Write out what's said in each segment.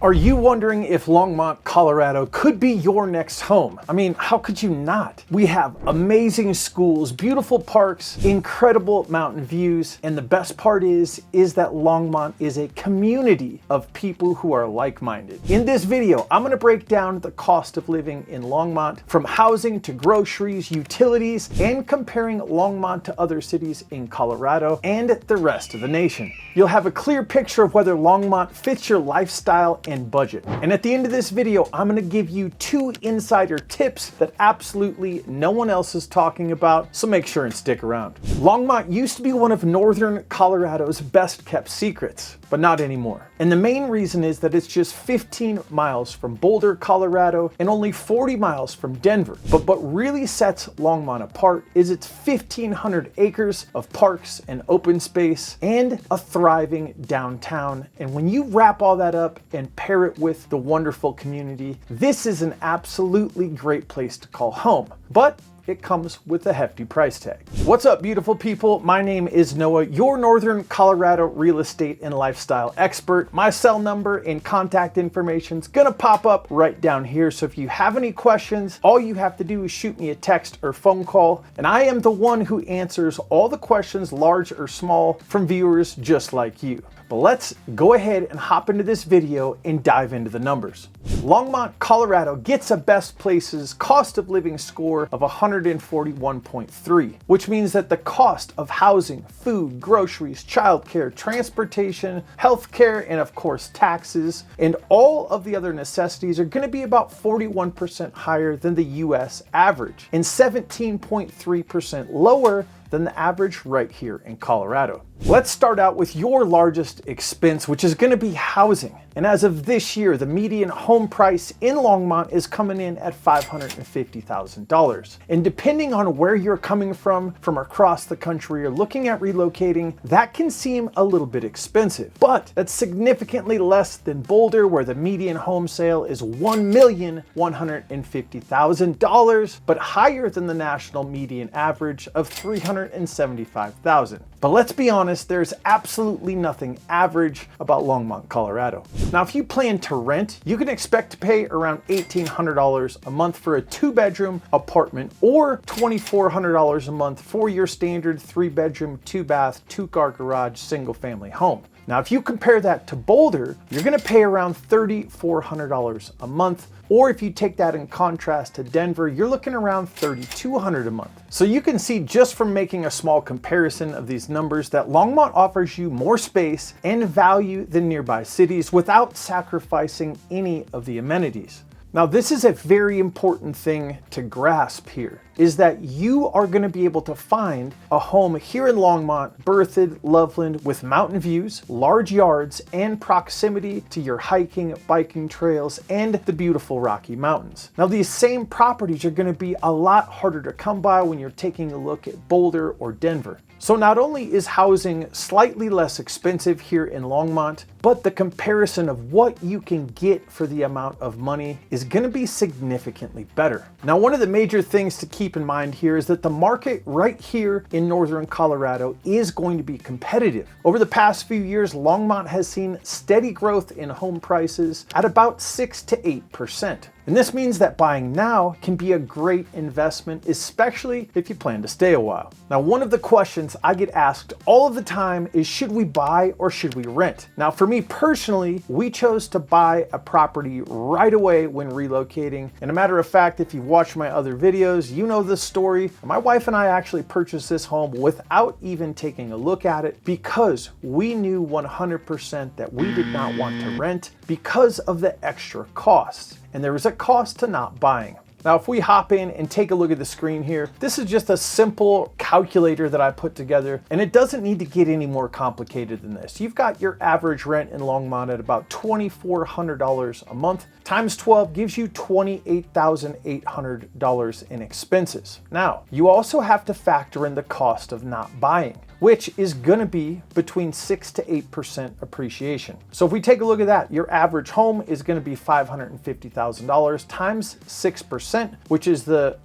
Are you wondering if Longmont, Colorado could be your next home? I mean, how could you not? We have amazing schools, beautiful parks, incredible mountain views, and the best part is that Longmont is a community of people who are like-minded. In this video, I'm gonna break down the cost of living in Longmont, from housing to groceries, utilities, and comparing Longmont to other cities in Colorado and the rest of the nation. You'll have a clear picture of whether Longmont fits your lifestyle and budget. And at the end of this video, I'm gonna give you 2 insider tips that absolutely no one else is talking about, so make sure and stick around. Longmont used to be one of northern Colorado's best kept secrets, but not anymore. And the main reason is that it's just 15 miles from Boulder, Colorado, and only 40 miles from Denver. But what really sets Longmont apart is its 1,500 acres of parks and open space and a thriving downtown. And when you wrap all that up and pair it with the wonderful community, this is an absolutely great place to call home. But it comes with a hefty price tag. What's up, beautiful people? My name is Noah, your Northern Colorado real estate and lifestyle expert. My cell number and contact information is gonna pop up right down here. So if you have any questions, all you have to do is shoot me a text or phone call, and I am the one who answers all the questions, large or small, from viewers just like you. But let's go ahead and hop into this video and dive into the numbers. Longmont, Colorado gets a best places cost of living score of 141.3, which means that the cost of housing, food, groceries, childcare, transportation, healthcare, and of course taxes, and all of the other necessities are going to be about 41% higher than the US average and 17.3% lower than the average right here in Colorado. Let's start out with your largest expense, which is going to be housing. And as of this year, the median home price in Longmont is coming in at $550,000. And depending on where you're coming from across the country or looking at relocating, that can seem a little bit expensive. But that's significantly less than Boulder, where the median home sale is $1,150,000, but higher than the national median average of $375,000. But let's be honest, there's absolutely nothing average about Longmont, Colorado. Now, if you plan to rent, you can expect to pay around $1,800 a month for a 2-bedroom apartment, or $2,400 a month for your standard 3-bedroom, 2-bath, 2-car garage, single-family home. Now, if you compare that to Boulder, you're gonna pay around $3,400 a month, or if you take that in contrast to Denver, you're looking around $3,200 a month. So you can see just from making a small comparison of these numbers that Longmont offers you more space and value than nearby cities without sacrificing any of the amenities. Now, this is a very important thing to grasp here, is that you are going to be able to find a home here in Longmont, Berthoud, Loveland, with mountain views, large yards, and proximity to your hiking, biking trails, and the beautiful Rocky Mountains. Now, these same properties are going to be a lot harder to come by when you're taking a look at Boulder or Denver. So not only is housing slightly less expensive here in Longmont, but the comparison of what you can get for the amount of money is going to be significantly better. Now, one of the major things to keep in mind here is that the market right here in northern Colorado is going to be competitive. Over the past few years, Longmont has seen steady growth in home prices at about 6 to 8%. And this means that buying now can be a great investment, especially if you plan to stay a while. Now, one of the questions I get asked all of the time is, should we buy or should we rent? Now, for me personally, we chose to buy a property right away when relocating. And a matter of fact, if you've watched my other videos, you know this story. My wife and I actually purchased this home without even taking a look at it, because we knew 100% that we did not want to rent because of the extra costs. And there is a cost to not buying. Now, if we hop in and take a look at the screen here, this is just a simple calculator that I put together, and it doesn't need to get any more complicated than this. You've got your average rent in Longmont at about $2,400 a month. Times 12 gives you $28,800 in expenses. Now, you also have to factor in the cost of not buying, which is gonna be between 6 to 8% appreciation. So if we take a look at that, your average home is gonna be $550,000 times 6%, which is the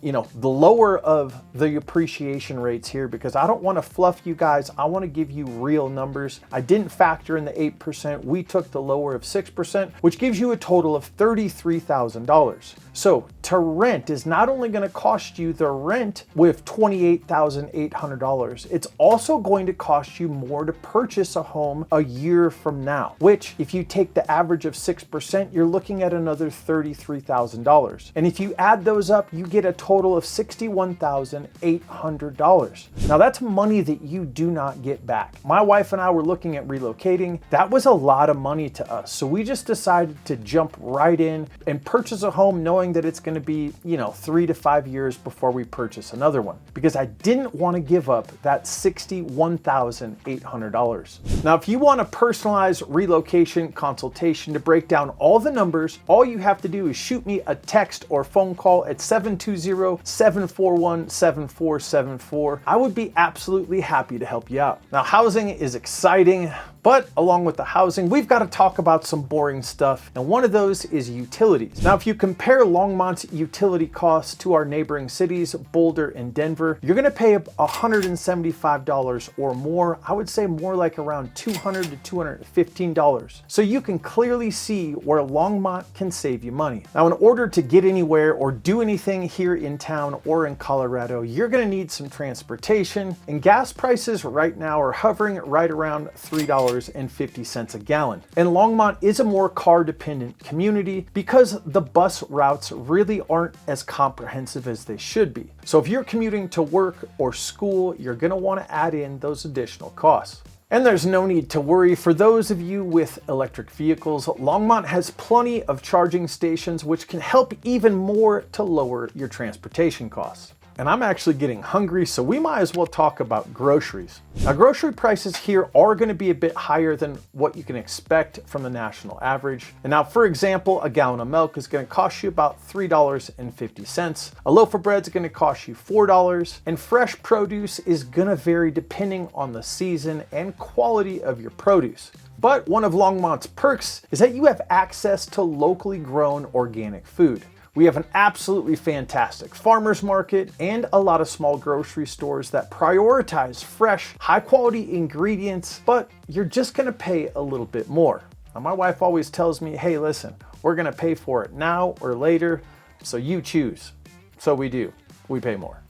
lower of the appreciation rates here, because I don't wanna fluff you guys. I wanna give you real numbers. I didn't factor in the 8%. We took the lower of 6%, which gives you a total of $33,000. So to rent is not only going to cost you the rent with $28,800, it's also going to cost you more to purchase a home a year from now, which if you take the average of 6%, you're looking at another $33,000. And if you add those up, you get a total of $61,800. Now that's money that you do not get back. My wife and I were looking at relocating. That was a lot of money to us. So we just decided to jump right in and purchase a home knowing that it's going to be, 3 to 5 years before we purchase another one, because I didn't want to give up that $61,800. Now, if you want a personalized relocation consultation to break down all the numbers, all you have to do is shoot me a text or phone call at 720-741-7474. I would be absolutely happy to help you out. Now, housing is exciting, but along with the housing, we've got to talk about some boring stuff, and one of those is utilities. Now, if you compare Longmont's utility costs to our neighboring cities, Boulder and Denver, you're gonna pay $175 or more. I would say more like around $200 to $215. So you can clearly see where Longmont can save you money. Now, in order to get anywhere or do anything here in town or in Colorado, you're gonna need some transportation, and gas prices right now are hovering right around $3.50 a gallon. And Longmont is a more car-dependent community because the bus routes really aren't as comprehensive as they should be. So if you're commuting to work or school, you're gonna wanna add in those additional costs. And there's no need to worry. For those of you with electric vehicles, Longmont has plenty of charging stations, which can help even more to lower your transportation costs. And I'm actually getting hungry, so we might as well talk about groceries. Now, grocery prices here are going to be a bit higher than what you can expect from the national average. And now, for example, a gallon of milk is going to cost you about $3.50. A loaf of bread is going to cost you $4, and fresh produce is going to vary depending on the season and quality of your produce. But one of Longmont's perks is that you have access to locally grown organic food. We have an absolutely fantastic farmers market and a lot of small grocery stores that prioritize fresh, high quality ingredients, but you're just gonna pay a little bit more. Now, my wife always tells me, hey, listen, we're gonna pay for it now or later, so you choose. So we do, we pay more.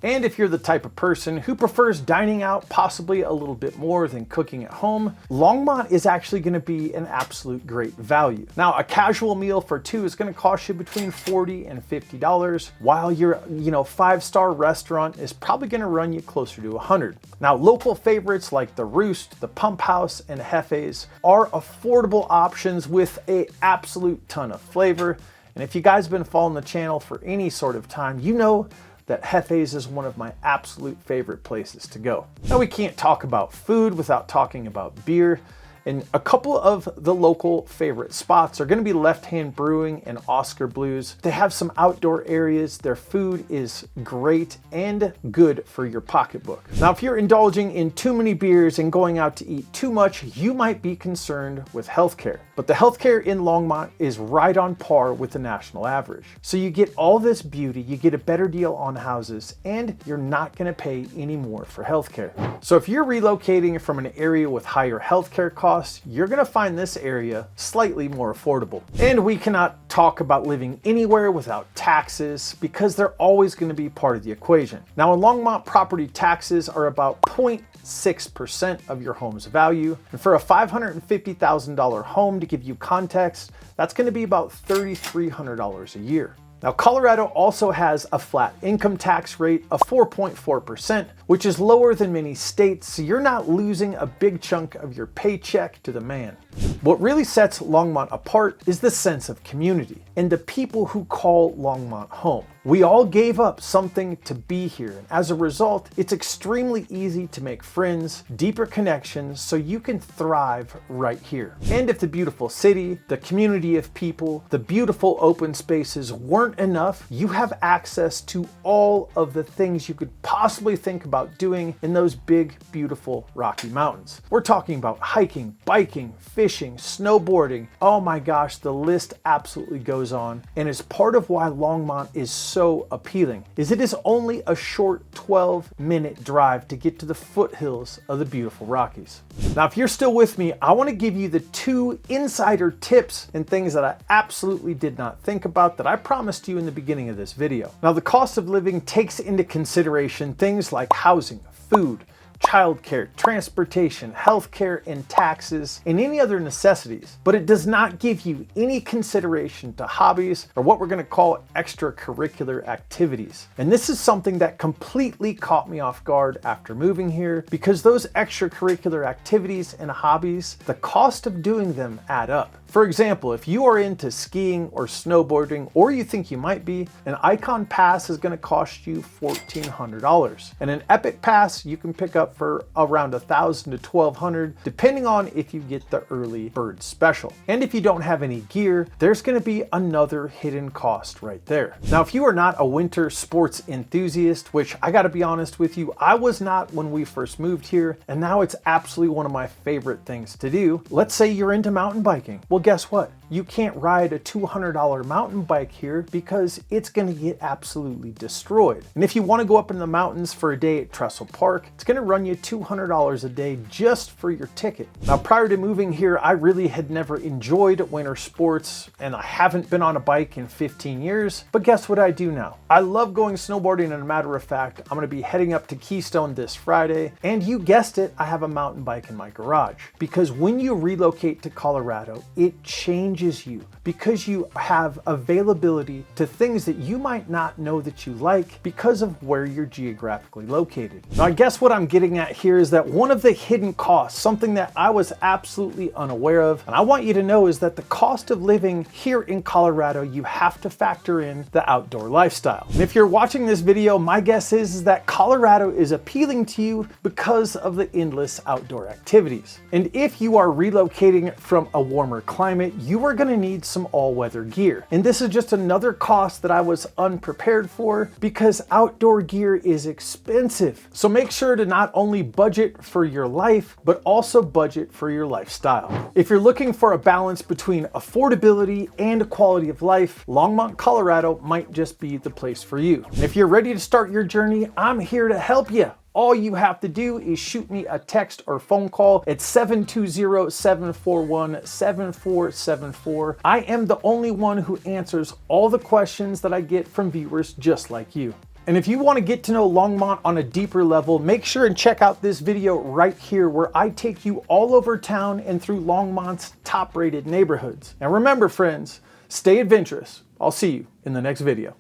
And if you're the type of person who prefers dining out possibly a little bit more than cooking at home, Longmont is actually going to be an absolute great value. Now, a casual meal for two is going to cost you between $40 and $50, while your 5-star restaurant is probably going to run you closer to $100. Now, local favorites like the Roost, the Pump House, and Hefe's are affordable options with an absolute ton of flavor. And if you guys have been following the channel for any sort of time, you know that Hefe's is one of my absolute favorite places to go. Now, we can't talk about food without talking about beer. And a couple of the local favorite spots are going to be Left Hand Brewing and Oscar Blues. They have some outdoor areas. Their food is great and good for your pocketbook. Now, if you're indulging in too many beers and going out to eat too much, you might be concerned with healthcare. But the healthcare in Longmont is right on par with the national average. So you get all this beauty, you get a better deal on houses, and you're not going to pay any more for healthcare. So if you're relocating from an area with higher healthcare costs, you're going to find this area slightly more affordable. And we cannot talk about living anywhere without taxes, because they're always going to be part of the equation. Now, in Longmont, property taxes are about 0.6% of your home's value. And for a $550,000 home, to give you context, that's going to be about $3,300 a year. Now, Colorado also has a flat income tax rate of 4.4%, which is lower than many states, so you're not losing a big chunk of your paycheck to the man. What really sets Longmont apart is the sense of community and the people who call Longmont home. We all gave up something to be here, and as a result, it's extremely easy to make friends, deeper connections, so you can thrive right here. And if the beautiful city, the community of people, the beautiful open spaces weren't enough, you have access to all of the things you could possibly think about doing in those big, beautiful Rocky Mountains. We're talking about hiking, biking, fishing, snowboarding. Oh my gosh, the list absolutely goes on. And it's part of why Longmont is so appealing, is it is only a short 12-minute drive to get to the foothills of the beautiful Rockies. Now, if you're still with me, I want to give you the 2 insider tips and things that I absolutely did not think about that I promised you in the beginning of this video. Now, the cost of living takes into consideration things like housing, food, childcare, transportation, healthcare, and taxes, and any other necessities, but it does not give you any consideration to hobbies or what we're going to call extracurricular activities. And this is something that completely caught me off guard after moving here, because those extracurricular activities and hobbies, the cost of doing them add up. For example, if you are into skiing or snowboarding, or you think you might be, an Icon Pass is going to cost you $1,400. And an Epic Pass you can pick up for around $1,000 to $1,200, depending on if you get the early bird special. And if you don't have any gear, there's going to be another hidden cost right there. Now, if you are not a winter sports enthusiast, which I got to be honest with you, I was not when we first moved here, and now it's absolutely one of my favorite things to do. Let's say you're into mountain biking. Well, guess what? You can't ride a $200 mountain bike here because it's going to get absolutely destroyed. And if you want to go up in the mountains for a day at Trestle Park, it's going to run you $200 a day just for your ticket. Now, prior to moving here, I really had never enjoyed winter sports, and I haven't been on a bike in 15 years. But guess what I do now? I love going snowboarding, and a matter of fact, I'm going to be heading up to Keystone this Friday. And you guessed it, I have a mountain bike in my garage. Because when you relocate to Colorado, it changes you, because you have availability to things that you might not know that you like because of where you're geographically located. Now, I guess what I'm getting at here is that one of the hidden costs, something that I was absolutely unaware of, and I want you to know, is that the cost of living here in Colorado, you have to factor in the outdoor lifestyle. And if you're watching this video, my guess is that Colorado is appealing to you because of the endless outdoor activities. And if you are relocating from a warmer climate, you are going to need some all-weather gear. And this is just another cost that I was unprepared for, because outdoor gear is expensive. So make sure to not only budget for your life, but also budget for your lifestyle. If you're looking for a balance between affordability and quality of life, Longmont, Colorado might just be the place for you. And if you're ready to start your journey, I'm here to help you. All you have to do is shoot me a text or phone call at 720-741-7474. I am the only one who answers all the questions that I get from viewers just like you. And if you want to get to know Longmont on a deeper level, make sure and check out this video right here, where I take you all over town and through Longmont's top-rated neighborhoods. And remember, friends, stay adventurous. I'll see you in the next video.